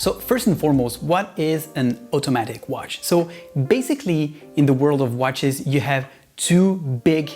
So first and foremost, what is an automatic watch? So basically in the world of watches, you have two big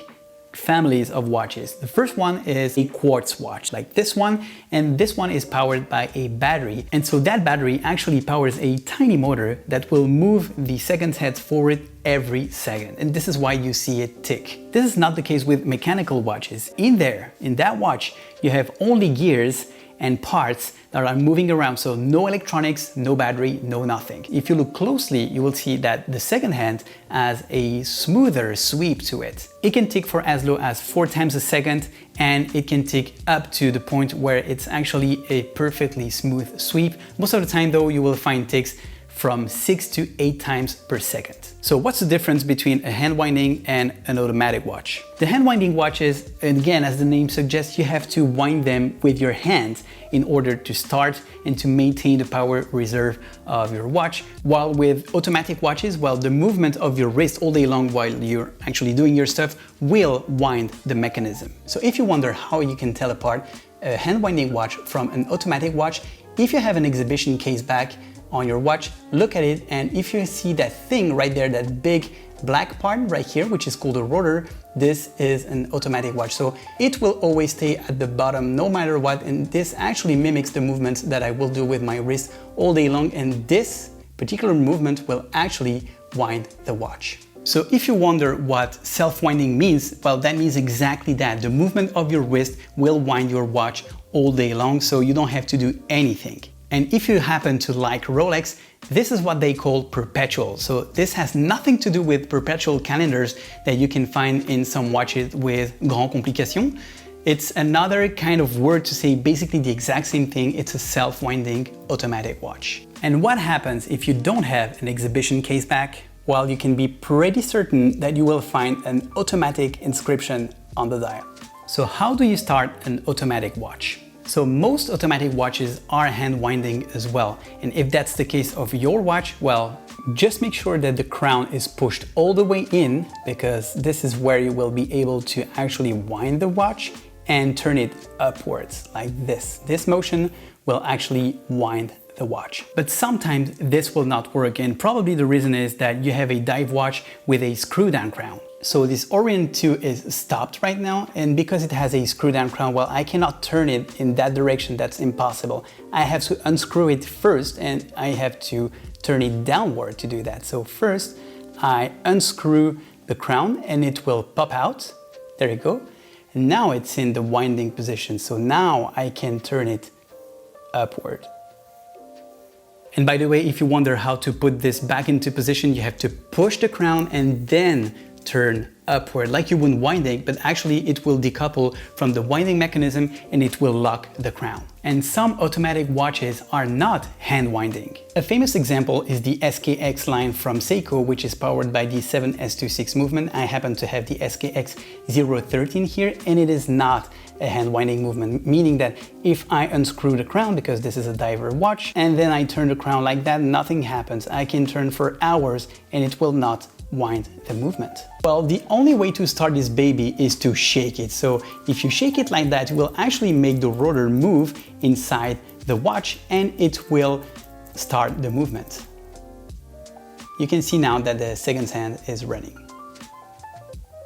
families of watches. The first one is a quartz watch like this one, and this one is powered by a battery. And so that battery actually powers a tiny motor that will move the seconds head forward every second. And this is why you see it tick. This is not the case with mechanical watches. In that watch, you have only gears and parts that are moving around, so no electronics, no battery, no nothing. If you look closely, you will see that the second hand has a smoother sweep to it. It can tick for as low as 4 times a second, and it can tick up to the point where it's actually a perfectly smooth sweep. Most of the time though, you will find ticks from 6 to 8 times per second. So what's the difference between a hand winding and an automatic watch? The hand winding watches, again, as the name suggests, you have to wind them with your hand in order to start and to maintain the power reserve of your watch. While with automatic watches, well, the movement of your wrist all day long while you're actually doing your stuff will wind the mechanism. So if you wonder how you can tell apart a hand winding watch from an automatic watch, if you have an exhibition case back on your watch, look at it, and if you see that thing right there, that big black part right here, which is called a rotor, this is an automatic watch. So it will always stay at the bottom no matter what, and this actually mimics the movements that I will do with my wrist all day long, and this particular movement will actually wind the watch. So if you wonder what self-winding means, well, that means exactly that. The movement of your wrist will wind your watch all day long, so you don't have to do anything. And if you happen to like Rolex, this is what they call perpetual. So this has nothing to do with perpetual calendars that you can find in some watches with Grand Complication. It's another kind of word to say basically the exact same thing. It's a self-winding automatic watch. And what happens if you don't have an exhibition case back? Well, you can be pretty certain that you will find an automatic inscription on the dial. So how do you start an automatic watch? So most automatic watches are hand winding as well. And if that's the case of your watch, well, just make sure that the crown is pushed all the way in, because this is where you will be able to actually wind the watch and turn it upwards like this. This motion will actually wind the watch. But sometimes this will not work, and probably the reason is that you have a dive watch with a screw down crown. So this Orient 2 is stopped right now, and because it has a screw down crown, well, I cannot turn it in that direction. That's impossible. I have to unscrew it first, and I have to turn it downward to do that. So first I unscrew the crown and it will pop out. There you go. And now it's in the winding position. So now I can turn it upward. And by the way, if you wonder how to put this back into position, you have to push the crown and then turn upward like you would winding, but actually it will decouple from the winding mechanism and it will lock the crown. And some automatic watches are not hand winding. A famous example is the SKX line from Seiko, which is powered by the 7S26 movement. I happen to have the SKX 013 here, and it is not a hand winding movement, meaning that if I unscrew the crown, because this is a diver watch, and then I turn the crown like that, nothing happens. I can turn for hours and it will not wind the movement. Well, the only way to start this baby is to shake it. So if you shake it like that, it will actually make the rotor move inside the watch and it will start the movement. You can see now that the second hand is running.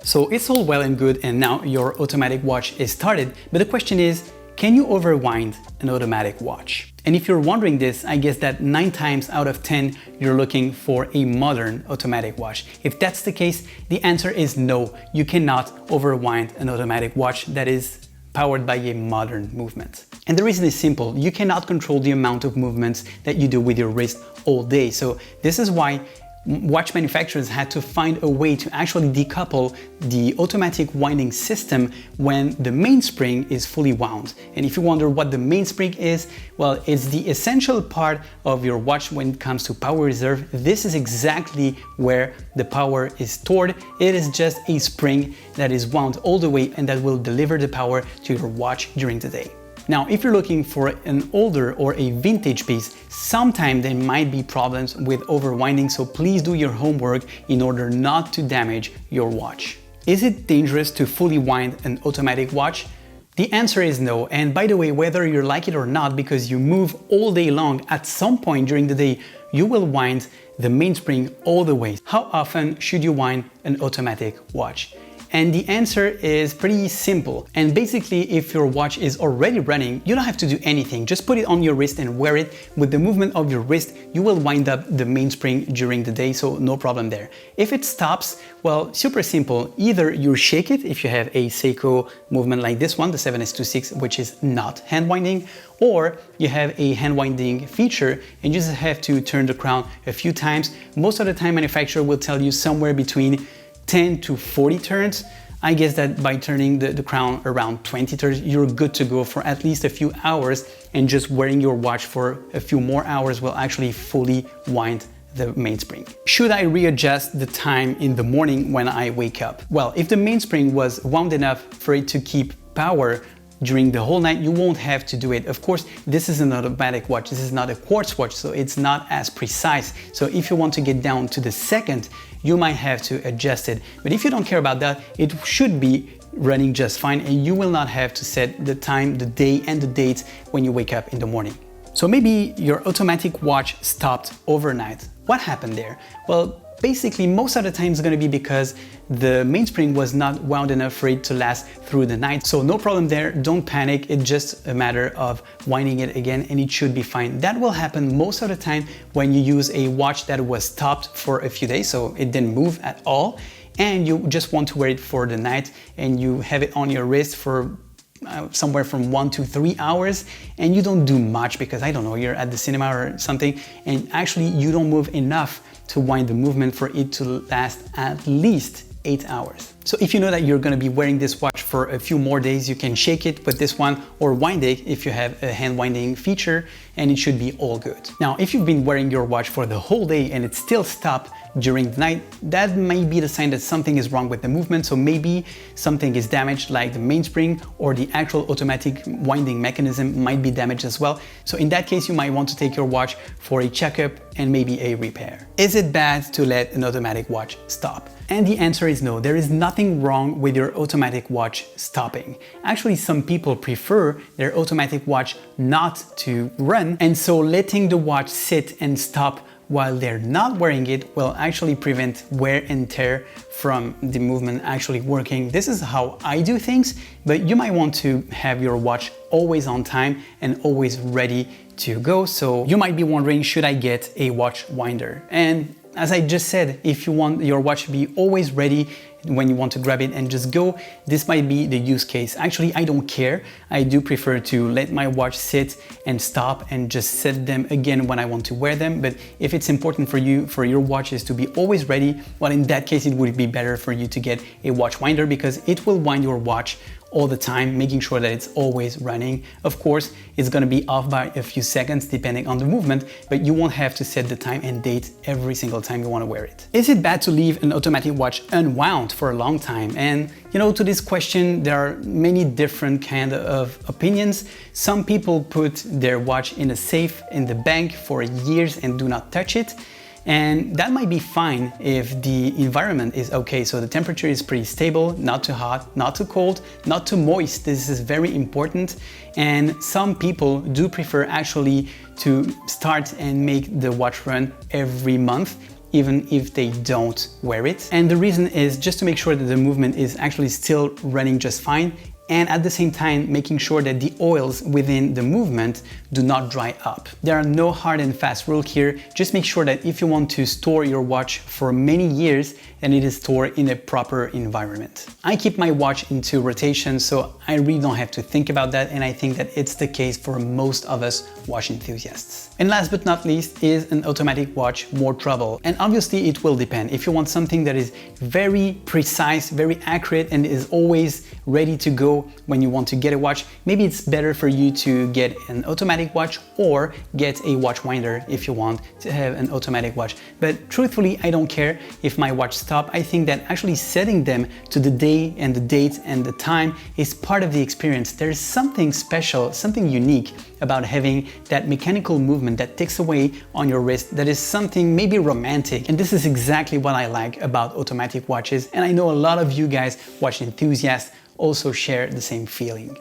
So it's all well and good, and now your automatic watch is started, but the question is, can you overwind an automatic watch? And if you're wondering this, I guess that 9 times out of 10 you're looking for a modern automatic watch. If that's the case, the answer is no. You cannot overwind an automatic watch that is powered by a modern movement. And the reason is simple. You cannot control the amount of movements that you do with your wrist all day. So this is why watch manufacturers had to find a way to actually decouple the automatic winding system when the mainspring is fully wound. And if you wonder what the mainspring is, well, it's the essential part of your watch when it comes to power reserve. This is exactly where the power is stored. It is just a spring that is wound all the way and that will deliver the power to your watch during the day. Now, if you're looking for an older or a vintage piece, sometimes there might be problems with overwinding, so please do your homework in order not to damage your watch. Is it dangerous to fully wind an automatic watch? The answer is no. And by the way, whether you like it or not, because you move all day long, at some point during the day, you will wind the mainspring all the way. How often should you wind an automatic watch? And the answer is pretty simple. And basically, if your watch is already running, you don't have to do anything. Just put it on your wrist and wear it. With the movement of your wrist, you will wind up the mainspring during the day, so no problem there. If it stops, well, super simple. Either you shake it if you have a Seiko movement like this one, the 7S26, which is not hand winding, or you have a hand winding feature and you just have to turn the crown a few times. Most of the time, manufacturer will tell you somewhere between 10 to 40 turns. I guess that by turning the crown around 20 turns, you're good to go for at least a few hours, and just wearing your watch for a few more hours will actually fully wind the mainspring. Should I readjust the time in the morning when I wake up? Well, if the mainspring was wound enough for it to keep power during the whole night, you won't have to do it. Of course, this is an automatic watch. This is not a quartz watch, so it's not as precise. So if you want to get down to the second, you might have to adjust it. But if you don't care about that, it should be running just fine, and you will not have to set the time, the day, and the date when you wake up in the morning. So maybe your automatic watch stopped overnight. What happened there? Well, basically, most of the time it's going to be because the mainspring was not wound enough for it to last through the night. So no problem there, don't panic, it's just a matter of winding it again and it should be fine. That will happen most of the time when you use a watch that was stopped for a few days, so it didn't move at all, and you just want to wear it for the night and you have it on your wrist for somewhere from 1 to 3 hours, and you don't do much because, I don't know, you're at the cinema or something, and actually you don't move enough to wind the movement for it to last at least 8 hours. So if you know that you're going to be wearing this watch for a few more days, you can shake it with this one or wind it if you have a hand winding feature, and it should be all good. Now, if you've been wearing your watch for the whole day and it still stopped during the night, that may be the sign that something is wrong with the movement. So maybe something is damaged, like the mainspring, or the actual automatic winding mechanism might be damaged as well. So in that case, you might want to take your watch for a checkup and maybe a repair. Is it bad to let an automatic watch stop? And the answer is no. There is nothing wrong with your automatic watch stopping. Actually, some people prefer their automatic watch not to run, and so letting the watch sit and stop while they're not wearing it will actually prevent wear and tear from the movement actually working. This is how I do things, but you might want to have your watch always on time and always ready to go. So you might be wondering, should I get a watch winder? And as I just said, if you want your watch to be always ready when you want to grab it and just go, this might be the use case. Actually, I don't care. I do prefer to let my watch sit and stop and just set them again when I want to wear them. But if it's important for you, for your watches to be always ready, well, in that case, it would be better for you to get a watch winder, because it will wind your watch all the time, making sure that it's always running. Of course, it's gonna be off by a few seconds depending on the movement, but you won't have to set the time and date every single time you wanna wear it. Is it bad to leave an automatic watch unwound for a long time? And you know, to this question, there are many different kind of opinions. Some people put their watch in a safe in the bank for years and do not touch it. And that might be fine if the environment is okay. So the temperature is pretty stable, not too hot, not too cold, not too moist. This is very important. And some people do prefer actually to start and make the watch run every month, even if they don't wear it. And the reason is just to make sure that the movement is actually still running just fine, and at the same time making sure that the oils within the movement do not dry up. There are no hard and fast rules here. Just make sure that if you want to store your watch for many years, then it is stored in a proper environment. I keep my watch into rotation, so I really don't have to think about that, and I think that it's the case for most of us watch enthusiasts. And last but not least, is an automatic watch more trouble? And obviously it will depend. If you want something that is very precise, very accurate, and is always ready to go when you want to get a watch, maybe it's better for you to get an automatic watch or get a watch winder if you want to have an automatic watch. But truthfully, I don't care if my watch stops. I think that actually setting them to the day and the date and the time is part of the experience. There's something special, something unique about having that mechanical movement that takes away on your wrist, that is something maybe romantic. And this is exactly what I like about automatic watches. And I know a lot of you guys, watch enthusiasts, also share the same feeling.